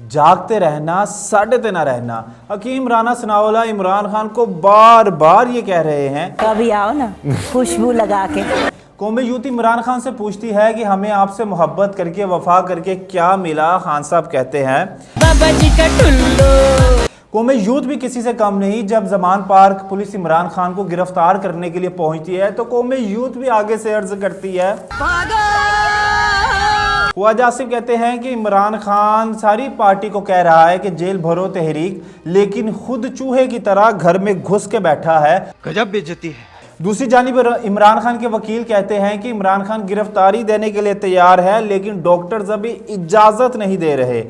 जागते रहना, साड़ते ना रहना। हकीम राना सनाउल्लाह इमरान खान को बार बार ये कह रहे हैं, कभी आओ ना खुशबू लगा के। कौमी यूथ इमरान खान से पूछती है कि हमें आपसे मोहब्बत करके वफा करके क्या मिला। खान साहब कहते हैं बाबा जी का टुल्लू। कौमी यूथ भी किसी से कम नहीं। जब जमान पार्क पुलिस इमरान खान को गिरफ्तार करने के लिए पहुंचती है तो कौमी यूथ भी आगे से अर्ज करती है। ख्वाजा आसिफ कहते हैं कि इमरान खान सारी पार्टी को कह रहा है कि जेल भरो तहरीक, लेकिन खुद चूहे की तरह घर में घुस के बैठा है। गजब बेइज्जती है। दूसरी जानिब इमरान खान के वकील कहते हैं कि इमरान खान गिरफ्तारी देने के लिए तैयार है, लेकिन डॉक्टर्स अभी इजाजत नहीं दे रहे।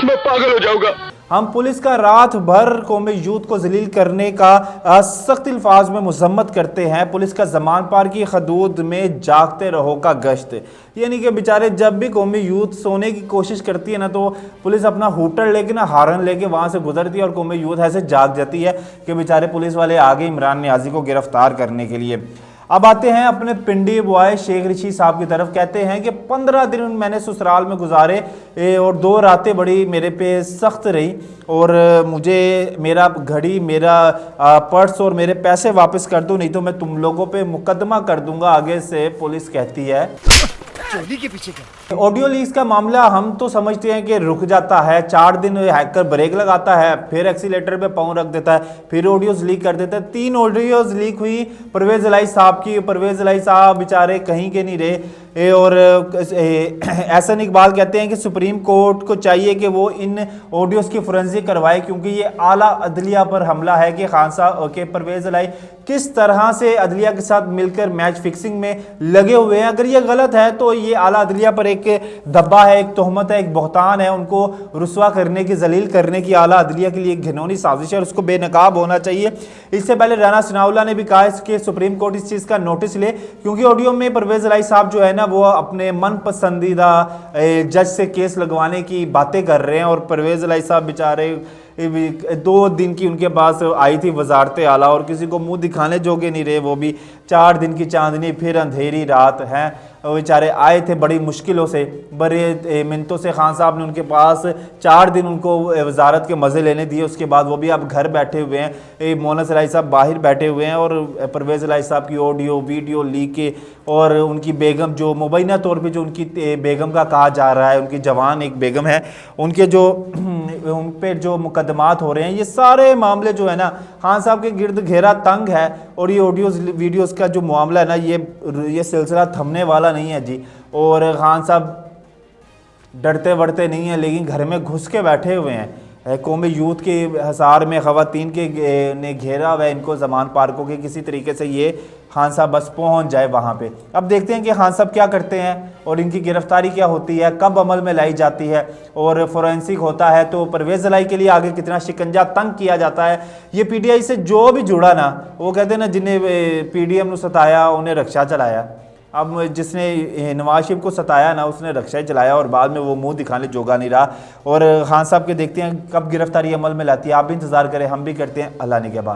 मैं पागल हो जाऊंगा। हम पुलिस का रात भर कौमी यूथ को जलील करने का सख्त अल्फाज में मजम्मत करते हैं। पुलिस का जमान पार की हदूद में जागते रहो का गश्त, यानी कि बेचारे जब भी कौमी यूथ सोने की कोशिश करती है ना तो पुलिस अपना हूटर लेके ना हारन लेके वहाँ से गुजरती है और कौमी यूथ ऐसे जाग जाती है कि बेचारे पुलिस वाले आगे इमरान नियाजी को गिरफ्तार करने के लिए। अब आते हैं अपने पिंडी बॉय शेख रशीद साहब की तरफ। कहते हैं कि 15 दिन मैंने ससुराल में गुजारे और 2 रातें बड़ी मेरे पे सख्त रही और मुझे मेरा घड़ी, मेरा पर्स और मेरे पैसे वापस कर दो, नहीं तो मैं तुम लोगों पे मुकदमा कर दूंगा आगे से, पुलिस कहती है। चोली के पीछे क्या? ऑडियो लीक्स का मामला हम तो समझते हैं कि रुक जाता है, 4 दिन हैकर ब्रेक लगाता है, फिर एक्सीलेटर पे पाँव रख देता है, फिर ऑडियोज लीक कर देता है। 3 ऑडियोज लीक हुई परवेज इलाही साहब की। परवेज इलाही साहब बेचारे कहीं के नहीं रहे और एहसन इकबाल कहते हैं कि सुप्रीम कोर्ट को चाहिए कि वो इन ऑडियोज की फोरेंसिक करवाए, क्योंकि ये आला अदलिया पर हमला है कि खान साहब के परवेज इलाही किस तरह से अदलिया के साथ मिलकर मैच फिक्सिंग में लगे हुए हैं। अगर ये गलत है तो ये आला अदलिया पर एक धब्बा है, एक तोहमत है, एक बहतान है। उनको रुस्वा करने की, जलील करने की आला अदलिया के लिए एक घिनौनी साजिश है और उसको बेनकाब होना चाहिए। इससे पहले राना सनाउल्लाह ने भी कहा कि सुप्रीम कोर्ट इस चीज़ का नोटिस ले, क्योंकि ऑडियो में परवेज इलाही साहब जो है ना वो अपने मन पसंदीदा जज से केस लगवाने की बातें कर रहे हैं और परवेज इलाही साहब बेचारे 2 दिन की उनके पास आई थी वजारत आला और किसी को मुंह दिखाने जोगे नहीं रहे। वो भी 4 दिन की चांदनी फिर अंधेरी रात है। बेचारे आए थे बड़ी मुश्किलों से, बड़े मिनतों से खान साहब ने उनके पास 4 दिन उनको वजारत के मज़े लेने दिए। उसके बाद वो भी अब घर बैठे हुए हैं। मोनस इलाही साहब बाहर बैठे हुए हैं और परवेज़ इलाही साहब की ऑडियो वीडियो लीक के और उनकी बेगम जो मुबैना तौर पे जो उनकी बेगम का कहा जा रहा है, उनकी जवान एक बेगम है, उनके जो उन पर जो मुकदमात हो रहे हैं, ये सारे मामले जो है ना खान साहब के गिर्द घेरा तंग है। और ये ऑडियोज़ वीडियोज़ का जो मामला है ना ये सिलसिला थमने वाला नहीं है जी। और खान साहब डरते वरते नहीं है, लेकिन घर में घुस के बैठे हुए हैं। कौमी यूथ के हसार में ख़वातीन के ने घेरा हुआ है इनको जमान पार्कों के, किसी तरीके से ये खान साहब बस पहुंच जाए वहाँ पे। अब देखते हैं कि खान साहब क्या करते हैं और इनकी गिरफ्तारी क्या होती है, कब अमल में लाई जाती है और फोरेंसिक होता है तो परवेज़ इलाही के लिए आगे कितना शिकंजा तंग किया जाता है। ये PTI से जो भी जुड़ा ना, वो कहते हैं ना जिन्हें PDM ने सताया उन्हें रक्षा चलाया। अब जिसने नवाज शरीफ को सताया ना उसने रक्षा ही चलाया और बाद में वो मुंह दिखाने जोगा नहीं रहा। और खान साहब के देखते हैं कब गिरफ्तारी अमल में लाती है। आप भी इंतज़ार करें, हम भी करते हैं। अल्लाह ने के बाद।